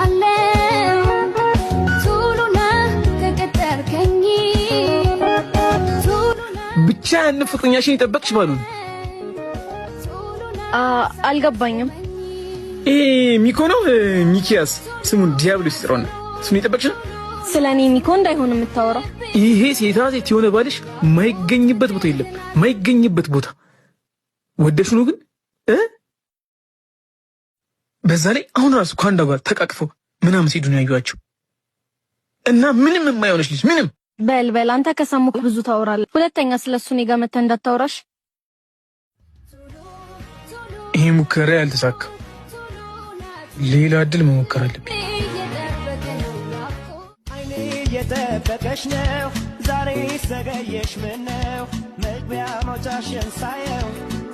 መጣለው ቶሎና ከቀጠርከኝ ብቻ ያን ፍቅረኛሽን ይጠበቅሽ ባሉን አልገባኝም። ሚኮ ነው ሚኪያስ ስሙን ዲያብሎስ ይጥራውና እሱን ይጠበቅሽ ነው። ስለኔ ሚኮ እንዳይሆን የምታወራው ይሄ ሴታ ሴት የሆነ ባልሽ ማይገኝበት ቦታ የለም፣ ማይገኝበት ቦታ ወደሽ ነው። ግን በዛ ላይ አሁን ራሱ ከአንዷ ጋር ተቃቅፈው ምናምን ሲሄዱ ነው ያዩዋቸው እና ምንም የማይሆንሽ ልጅ ምንም። በል አንተ ከሰሙክ ብዙ ታወራለህ። ሁለተኛ ስለሱ እኔ ጋር መተህ እንዳታወራሽ። ይሄ ሙከራ ያልተሳካ ሌላ እድል መሞከር አለብኝ። እየጠበቀሽ ነው ዛሬ ዘገየሽ ምነው መግቢያ መውጫሽን ሳየው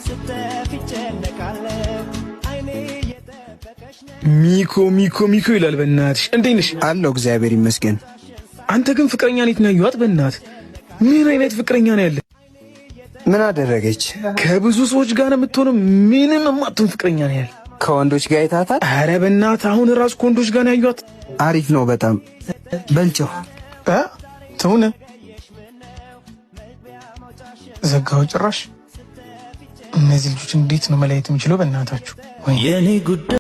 ስተፊ ጨነቃለሁ አይኔ እየጠበቀሽ ነው። ሚኮ ይላል። በእናትሽ እንዴት ነሽ? አለሁ እግዚአብሔር ይመስገን። አንተ ግን ፍቅረኛ ነኝ ነው ያዩት? በእናትህ ምን አይነት ፍቅረኛ ነው ያለ? ምን አደረገች? ከብዙ ሰዎች ጋር ነው የምትሆነው። ምንም የማትሆን ፍቅረኛ ነው ያለ። ከወንዶች ጋር አይታታል? አረ በእናትህ አሁን ራሱ ከወንዶች ጋር ነው ያዩት። አሪፍ ነው በጣም በልጨው ተውነ ዘጋው ጭራሽ። እነዚህ ልጆች እንዴት ነው መለየት የምችለው? በእናታችሁ ወይ የኔ ጉዳይ